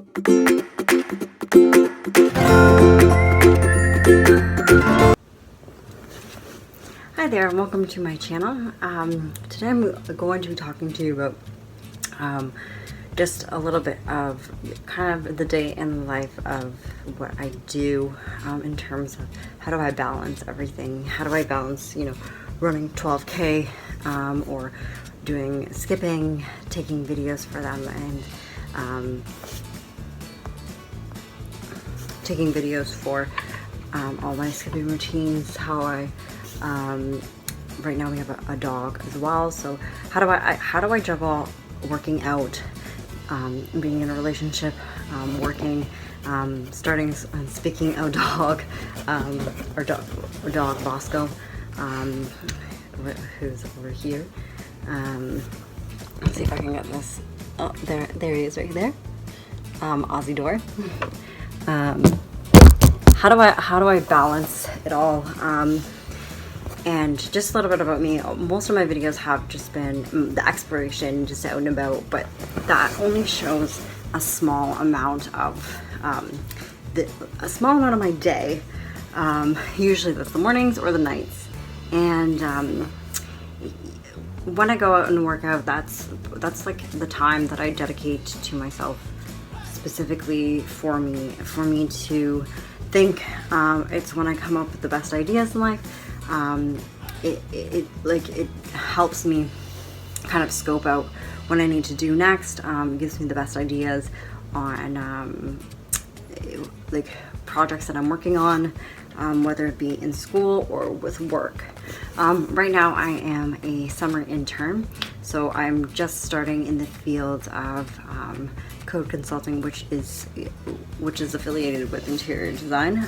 Hi there and welcome to my channel. Today I'm going to be talking to you about just a little bit of kind of the day in the life of what I do in terms of how do I balance everything. How do I balance, running 12K or doing skipping, taking videos for them, and taking videos for all my skipping routines. How I right now we have a dog as well, so how do I juggle working out, being in a relationship, working, starting and speaking of dog, our dog Bosco, who's over here. Let's see if I can get this. Oh, there he is right there. Aussie door. How do I balance it all? And just a little bit about me. Most of my videos have just been the exploration, just out and about, but that only shows a small amount of a small amount of my day. Usually that's the mornings or the nights, and when I go out and work out, that's like the time that I dedicate to myself, specifically for me to think. It's when I come up with the best ideas in life. It helps me kind of scope out what I need to do next. Gives me the best ideas on like projects that I'm working on, whether it be in school or with work. Right now I am a summer intern, so I'm just starting in the field of code consulting, which is affiliated with interior design.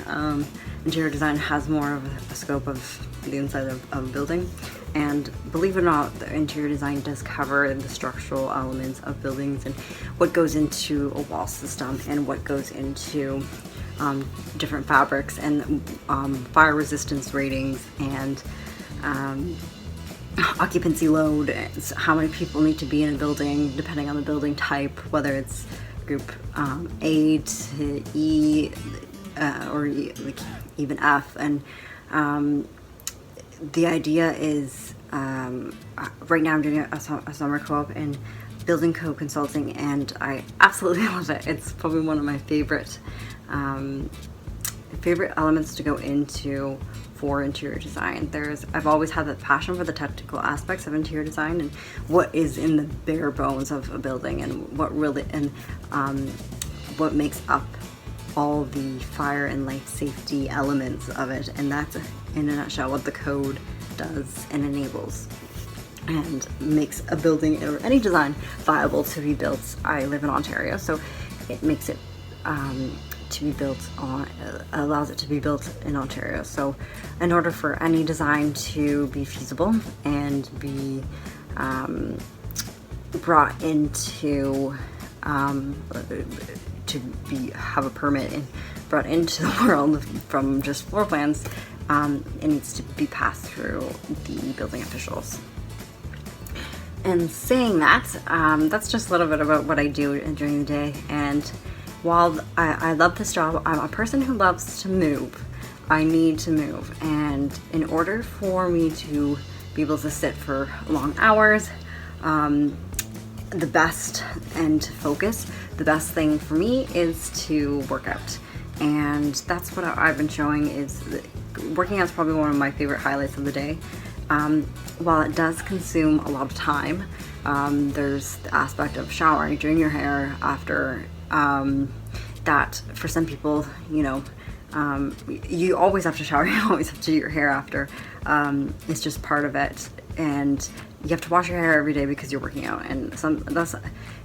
Interior design has more of a scope of the inside of a building, and believe it or not, the interior design does cover the structural elements of buildings and what goes into a wall system and what goes into different fabrics and fire resistance ratings and occupancy load, how many people need to be in a building depending on the building type, whether it's group A to E or like even F. And the idea is right now I'm doing a summer co-op in building code consulting, and I absolutely love it. It's probably one of my favorite elements to go into for interior design. I've always had that passion for the technical aspects of interior design and what is in the bare bones of a building, and what really what makes up all the fire and life safety elements of it. And that's in a nutshell what the code does and enables and makes a building or any design viable to be built. I live in Ontario, so it makes it to be built on, allows it to be built in Ontario. So in order for any design to be feasible and be brought into have a permit and brought into the world from just floor plans, it needs to be passed through the building officials. And saying that, that's just a little bit about what I do during the day. And while I love this job, I'm a person who loves to move. I need to move, and in order for me to be able to sit for long hours, the best thing for me is to work out. And that's what I've been showing, is working out is probably one of my favorite highlights of the day. While it does consume a lot of time, there's the aspect of showering, doing your hair after. That for some people, you always have to shower, you always have to do your hair after. It's just part of it, and you have to wash your hair every day because you're working out, and sometimes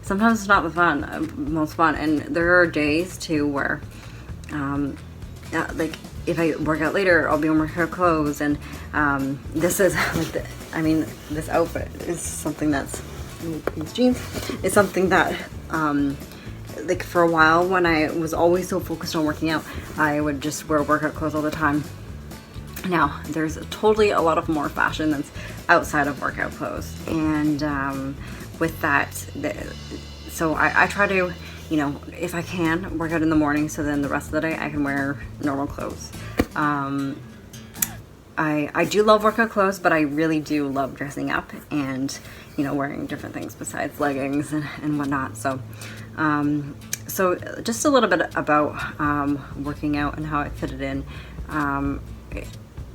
it's not the most fun. And there are days too where, like if I work out later, I'll be in workout clothes, and this is like this outfit is something that's, these jeans is something that like for a while, when I was always so focused on working out, I would just wear workout clothes all the time. Now there's totally a lot of more fashion that's outside of workout clothes, and with that, So I try to, if I can, work out in the morning, so then the rest of the day I can wear normal clothes. I do love workout clothes, but I really do love dressing up and, wearing different things besides leggings and whatnot. So, so just a little bit about working out and how I fit it in.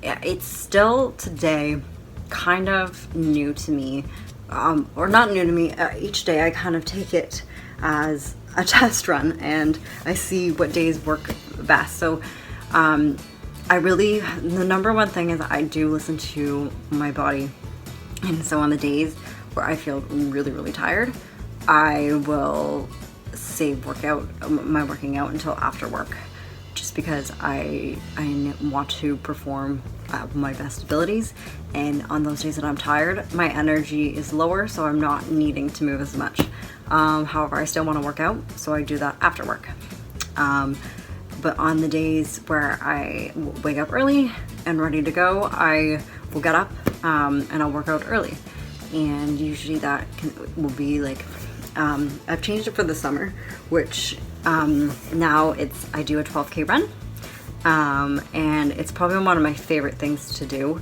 It's still today kind of new to me, or not new to me. Each day I kind of take it as a test run, and I see what days work best. So the number one thing is I do listen to my body. And so on the days where I feel really, really tired, I will save my working out until after work, just because I want to perform my best abilities. And on those days that I'm tired, my energy is lower, so I'm not needing to move as much. However, I still want to work out, so I do that after work. But on the days where I wake up early and ready to go, I will get up and I'll work out early. And usually that will be like, I've changed it for the summer, which now I do a 12K run. And it's probably one of my favorite things to do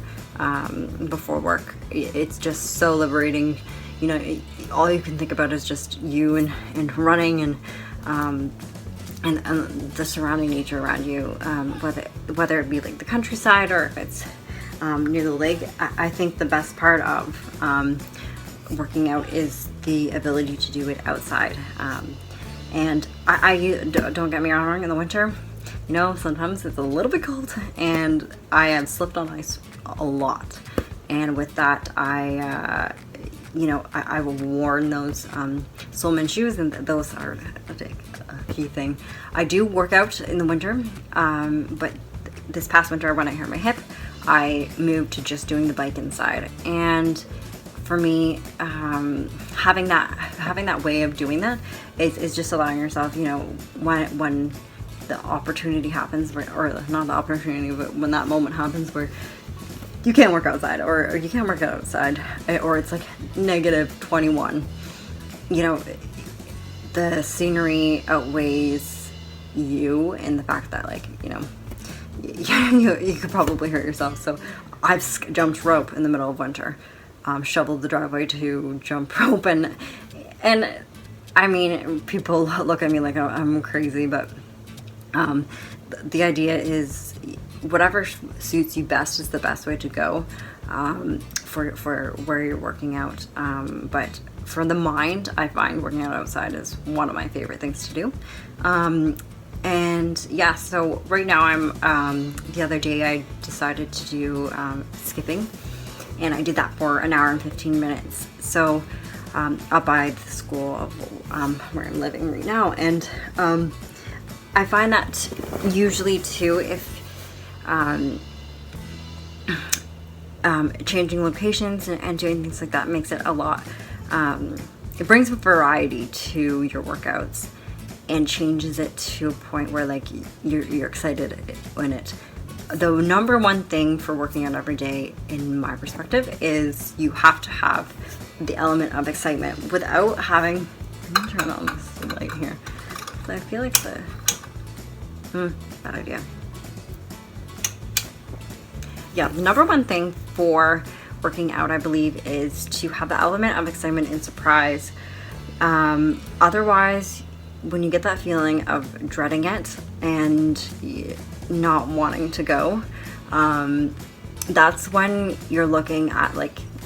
before work. It's just so liberating. All you can think about is just you and running and the surrounding nature around you, whether it be like the countryside or if it's near the lake. I think the best part of working out is the ability to do it outside. And I don't get me wrong, in the winter, sometimes it's a little bit cold, and I have slipped on ice a lot. And with that, I've worn those Solomon shoes, and those are a key thing. I do work out in the winter, but this past winter when I hurt my hip, I moved to just doing the bike inside. And for me, having that way of doing that is just allowing yourself, when the opportunity happens, or not the opportunity, but when that moment happens where you can't work outside, or you can't work outside, or it's like -21, the scenery outweighs you, and the fact that you could probably hurt yourself. So I've jumped rope in the middle of winter, shoveled the driveway to jump rope, and I mean, people look at me like I'm crazy, but the idea is whatever suits you best is the best way to go for where you're working out. But for the mind, I find working out outside is one of my favorite things to do. And yeah, so right now the other day I decided to do skipping, and I did that for an hour and 15 minutes. So up by the school where I'm living right now, and I find that usually too, if changing locations and doing things like that makes it a lot, it brings variety to your workouts and changes it to a point where you're excited in it. The number one thing for working out every day, in my perspective, is you have to have the element of excitement without having. Let me turn on this light here. So I feel like bad idea. Yeah, the number one thing for working out, I believe, is to have the element of excitement and surprise. Otherwise, when you get that feeling of dreading it and not wanting to go, that's when you're looking at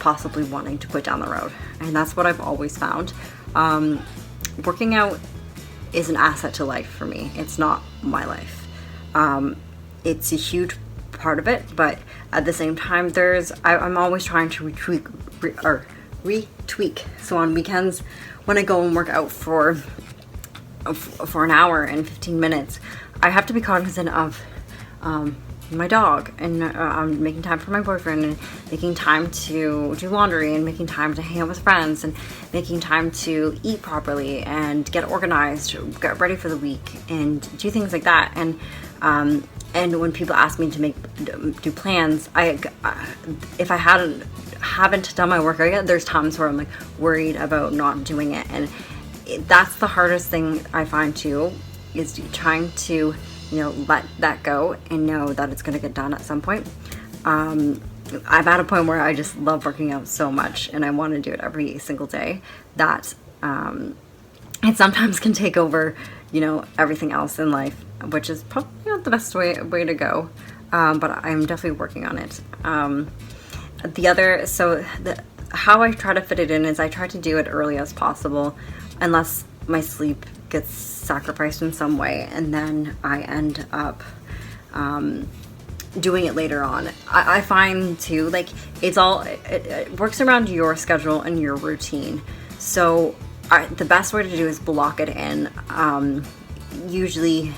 possibly wanting to quit down the road. And that's what I've always found. Working out is an asset to life for me. It's not my life. It's a huge part of it, but at the same time, I'm always trying to retweak. So on weekends, when I go and work out for an hour and 15 minutes, I have to be cognizant of my dog, and making time for my boyfriend, and making time to do laundry, and making time to hang out with friends, and making time to eat properly and get organized, get ready for the week, and do things like that. And when people ask me to do plans, if I haven't done my workout yet, there's times where I'm worried about not doing it, that's the hardest thing I find too, is trying to, let that go and know that it's going to get done at some point. I'm at a point where I just love working out so much and I want to do it every single day that it sometimes can take over, everything else in life, which is probably not the best way to go. But I'm definitely working on it. How I try to fit it in is I try to do it early as possible, unless my sleep gets sacrificed in some way, and then I end up doing it later on. I find too, like, it works around your schedule and your routine. So the best way to do is block it in. Usually,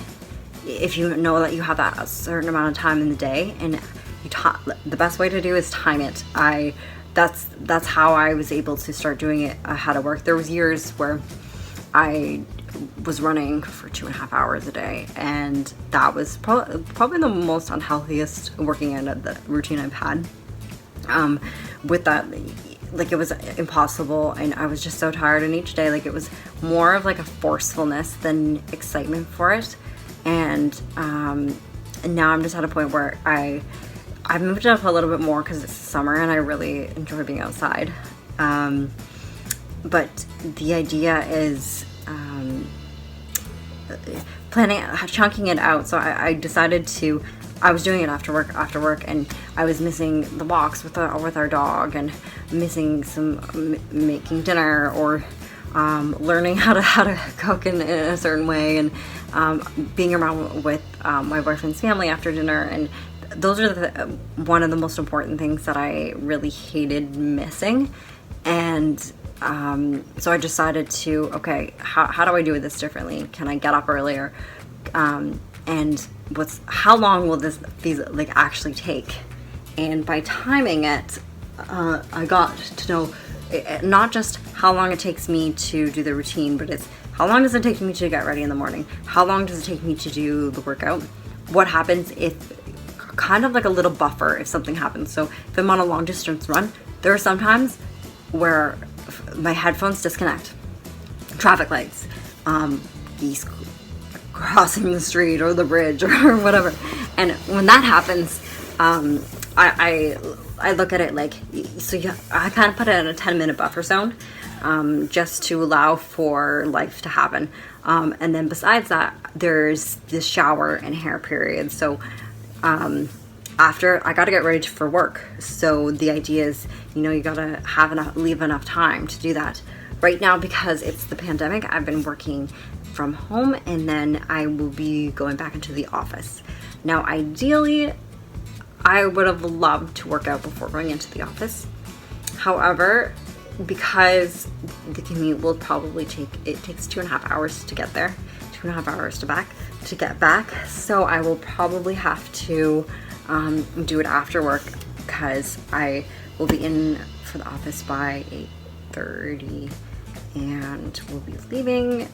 if you know that you have that a certain amount of time in the day, and the best way to do is time it. That's how I was able to start doing it ahead of work. There was years where I was running for 2.5 hours a day, and that was probably the most unhealthiest working end of the routine I've had. With that, like, it was impossible, and I was just so tired, and each day, like, it was more of like a forcefulness than excitement for it. And now I'm just at a point where I've moved it up a little bit more because it's summer and I really enjoy being outside. But the idea is chunking it out. So I decided I was doing it after work, and I was missing the walks with our dog, and missing some making dinner, or learning how to cook in a certain way, and being around with my boyfriend's family after dinner. And those are one of the most important things that I really hated missing. And so I decided to, okay, how do I do this differently? Can I get up earlier? And how long will these like actually take? And by timing it, I got to know not just how long it takes me to do the routine, but it's how long does it take me to get ready in the morning? How long does it take me to do the workout? What happens if, kind of like a little buffer if something happens. So if I'm on a long distance run, there are some times where my headphones disconnect. Traffic lights, geese crossing the street or the bridge or whatever. And when that happens, I look at it like, I kind of put it in a 10-minute buffer zone, just to allow for life to happen. And then besides that, there's the shower and hair period. So after, I gotta get ready for work. So the idea is, you gotta leave enough time to do that. Right now, because it's the pandemic, I've been working from home, and then I will be going back into the office. Now, ideally, I would have loved to work out before going into the office. However, because the commute will probably takes 2.5 hours to get there, 2.5 hours to get back. So I will probably have to do it after work, because I will be in for the office by 8:30, and we'll be leaving.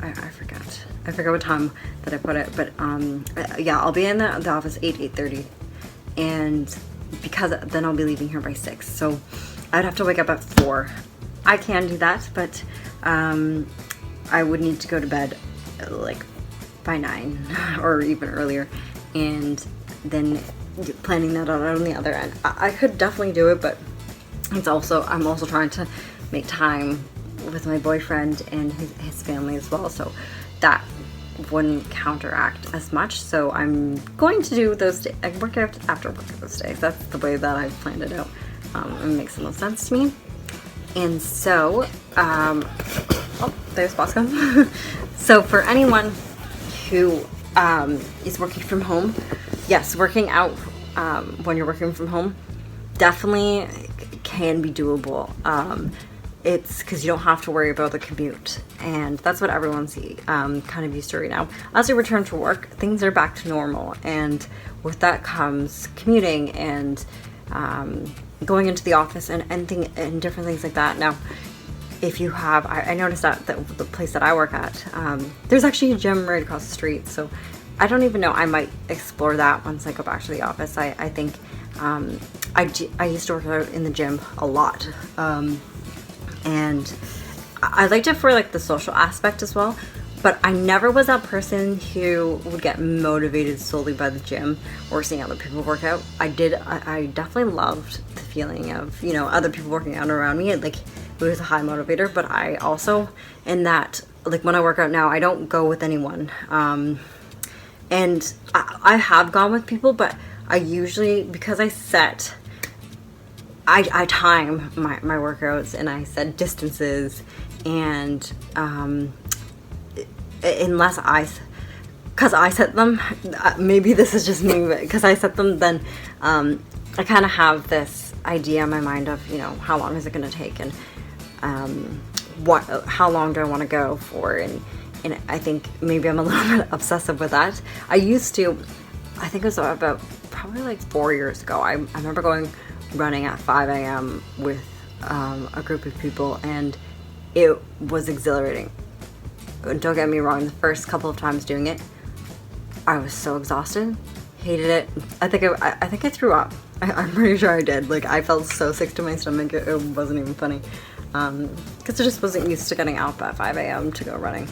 I forgot what time that I put it, but yeah, I'll be in the office 8:30, and because then I'll be leaving here by 6. So I'd have to wake up at 4. I can do that, but I would need to go to bed like by 9 or even earlier, and then planning that out on the other end. I could definitely do it, but I'm also trying to make time with my boyfriend and his family as well, so that wouldn't counteract as much. So I'm going to do those days. I work out after work those days. That's the way that I've planned it out. It makes the most sense to me. And so, oh, there's Bosco. So for anyone who is working from home, yes, working out when you're working from home definitely can be doable. It's because you don't have to worry about the commute, and that's what everyone's kind of used to right now. As we return to work, things are back to normal, and with that comes commuting and going into the office and different things like that. Now, if you have, I noticed that the place that I work at, there's actually a gym right across the street, so I don't even know, I might explore that once I go back to the office. I think I used to work out in the gym a lot, and I liked it for like the social aspect as well, but I never was that person who would get motivated solely by the gym or seeing other people work out. I definitely loved the feeling of, you know, other people working out around me. Like, it was a high motivator, but I also, in that, like when I work out now, I don't go with anyone. And I have gone with people, but I usually, because I time my workouts, and I set distances, and unless because I set them, maybe this is just me, but because I set them, then I kind of have this idea in my mind of, you know, how long is it going to take, and how long do I want to go for, and I think maybe I'm a little bit obsessive with that. I think it was about probably like 4 years ago, I remember going running at 5 a.m. with a group of people, and it was exhilarating. Don't get me wrong, the first couple of times doing it, I was so exhausted, hated it. I think I threw up. I'm pretty sure I did. Like, I felt so sick to my stomach, it wasn't even funny. Because I just wasn't used to getting up at 5 a.m. to go running.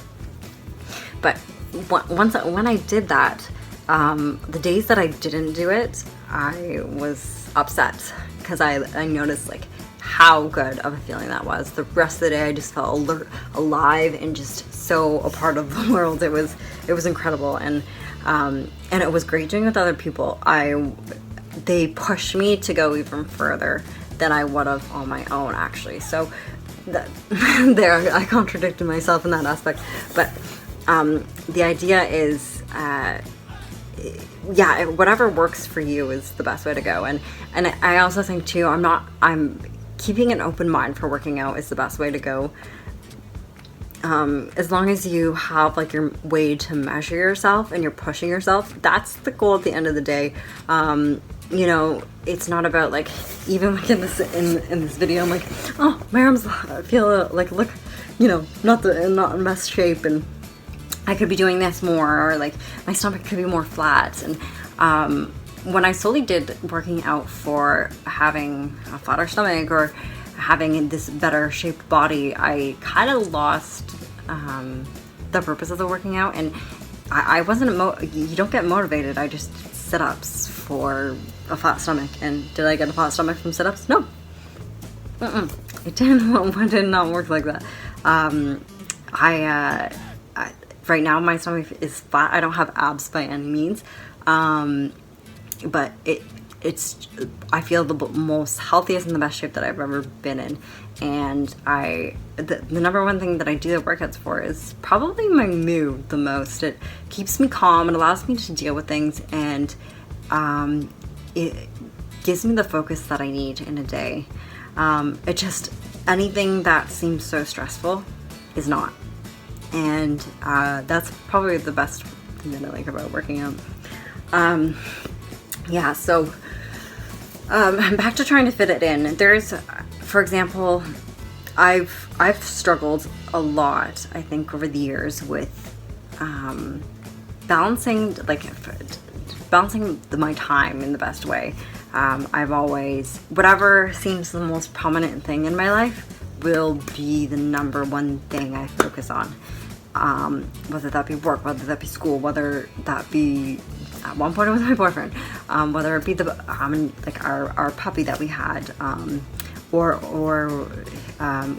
But when I did that, the days that I didn't do it, I was upset because I noticed like how good of a feeling that was. The rest of the day I just felt alert, alive, and just so a part of the world. It was incredible, and it was great doing it with other people. They pushed me to go even further than I would have on my own, actually. So there I contradicted myself in that aspect, but the idea is yeah, whatever works for you is the best way to go. And I also think too, I'm keeping an open mind for working out is the best way to go. As long as you have like your way to measure yourself and you're pushing yourself, that's the goal at the end of the day. You know, it's not about like, even like in this video, I'm like, oh, my arms feel like, look, you know, not in best shape, and I could be doing this more, or like my stomach could be more flat. And when I solely did working out for having a flatter stomach or having this better shaped body, I kind of lost the purpose of the working out, and I wasn't you don't get motivated. I just sit-ups for a flat stomach. And did I get a flat stomach from sit-ups? No. It did not work like that. Right now my stomach is flat. I don't have abs by any means, but it's I feel the most healthiest and the best shape that I've ever been in. And the number one thing that I do the workouts for is probably my mood the most. It keeps me calm, it allows me to deal with things, and it gives me the focus that I need in a day. It just, anything that seems so stressful is not. And that's probably the best thing that I like about working out. Yeah, so back to trying to fit it in. There's, for example, I've struggled a lot, I think, over the years with balancing my time in the best way. I've always, whatever seems the most prominent thing in my life will be the number one thing I focus on. Whether that be work, whether that be school, whether that be, at one point it was my boyfriend, whether it be like our puppy that we had, or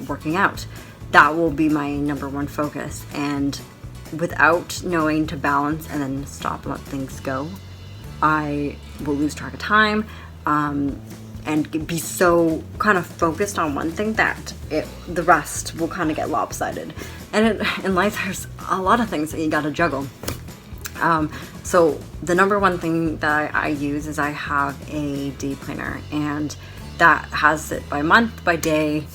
working out. That will be my number one focus. And without knowing to balance and then stop and let things go, I will lose track of time, and be so kind of focused on one thing that the rest will kind of get lopsided. And in life, there's a lot of things that you gotta juggle. So the number one thing that I use is I have a day planner, and that has it by month, by day,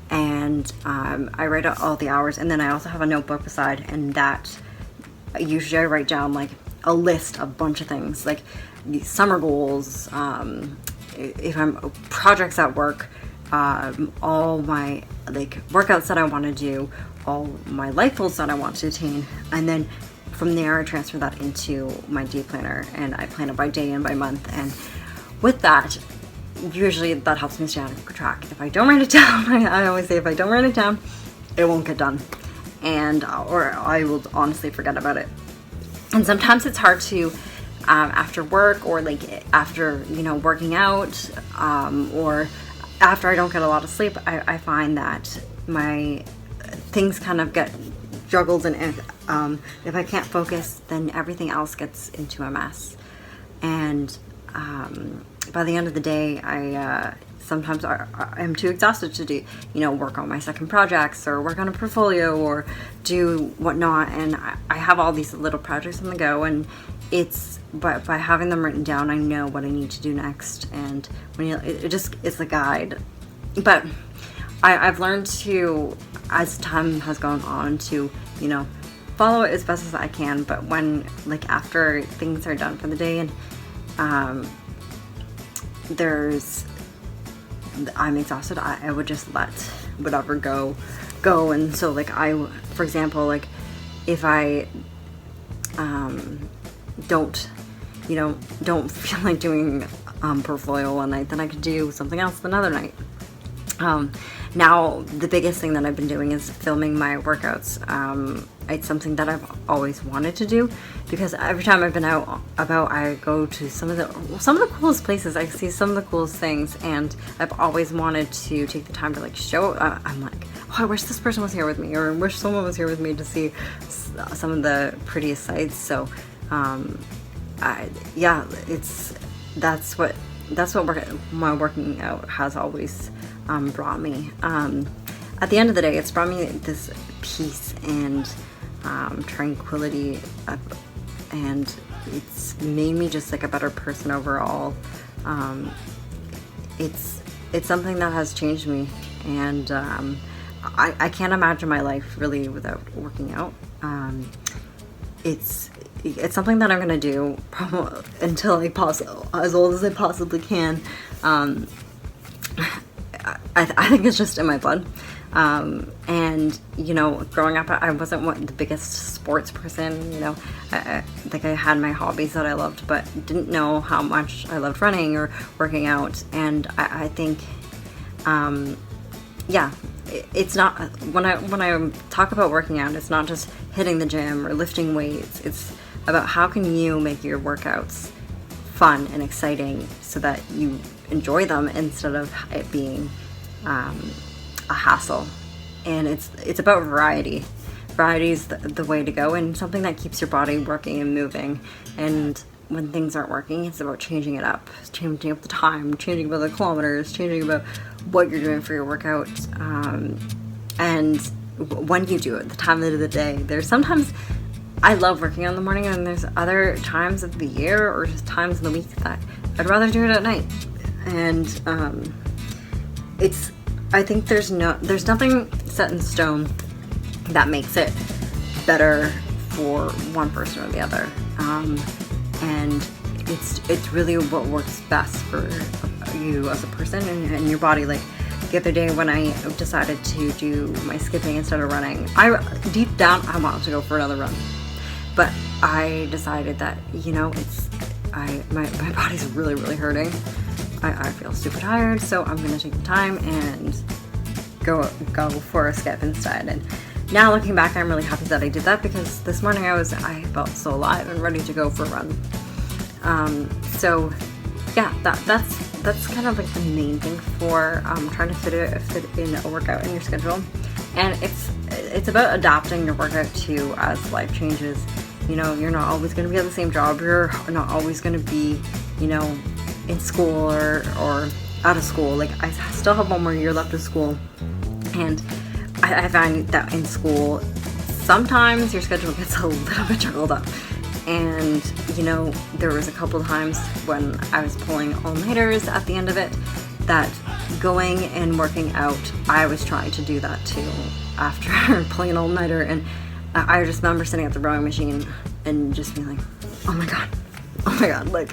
and I write out all the hours. And then I also have a notebook beside, and that usually I write down like a list of a bunch of things, like summer goals, if I'm projects at work, all my like workouts that I want to do, all my life goals that I want to attain, and then from there I transfer that into my day planner, and I plan it by day and by month. And with that, usually that helps me stay on track. If I don't write it down, I always say if I don't write it down, it won't get done, and or I will honestly forget about it. And sometimes it's hard to after work, or like after, you know, working out, or after I don't get a lot of sleep, I find that my things kind of get juggled, and if I can't focus, then everything else gets into a mess. And by the end of the day, sometimes I'm too exhausted to do, you know, work on my second projects or work on a portfolio or do whatnot. And I have all these little projects on the go, and but by having them written down, I know what I need to do next. And when it's a guide. But I've learned to, as time has gone on, to, you know, follow it as best as I can. But when, like, after things are done for the day, and I'm exhausted, I would just let whatever go. And so, like, for example, like, if I don't feel like doing portfolio one night, then I could do something else another night. Now the biggest thing that I've been doing is filming my workouts. It's something that I've always wanted to do, because every time I've been out about, I go to some of the coolest places. I see some of the coolest things, and I've always wanted to take the time to, like, show. I'm like, oh, I wish this person was here with me, or I wish someone was here with me to see some of the prettiest sights. So that's what my working out has always brought me. At the end of the day, it's brought me this peace and tranquility, and it's made me just, like, a better person overall. It's something that has changed me, and I can't imagine my life really without working out. It's something that I'm gonna do probably until as old as I possibly can. I think it's just in my blood. And, you know, growing up, I wasn't the biggest sports person. You know, I had my hobbies that I loved, but didn't know how much I loved running or working out. And I think, it's not, when I talk about working out, it's not just hitting the gym or lifting weights. It's about how can you make your workouts fun and exciting so that you enjoy them instead of it being a hassle. And it's about variety. Variety is the way to go, and something that keeps your body working and moving. And when things aren't working, it's about changing it up, changing up the time, changing about the kilometers, changing about what you're doing for your workout. And when you do it, the time of the day. There's sometimes I love working out in the morning, and there's other times of the year or just times in the week that I'd rather do it at night. And I think there's nothing set in stone that makes it better for one person or the other. And it's really what works best for you as a person and your body. Like the other day when I decided to do my skipping instead of running, deep down I wanted to go for another run, but I decided that, you know, my body's really, really hurting. I feel super tired, so I'm gonna take the time and go for a skip instead. And now looking back, I'm really happy that I did that, because this morning I felt so alive and ready to go for a run. So yeah, that's kind of like the main thing for trying to fit in a workout in your schedule. And it's about adapting your workout to as life changes. You know, you're not always going to be at the same job. You're not always going to be, you know, in school or out of school. Like, I still have one more year left of school, and I find that in school sometimes your schedule gets a little bit juggled up. And, you know, there was a couple of times when I was pulling all-nighters at the end of it, that going and working out, I was trying to do that too after pulling an all-nighter. And I just remember sitting at the rowing machine and just being like, oh my god, like,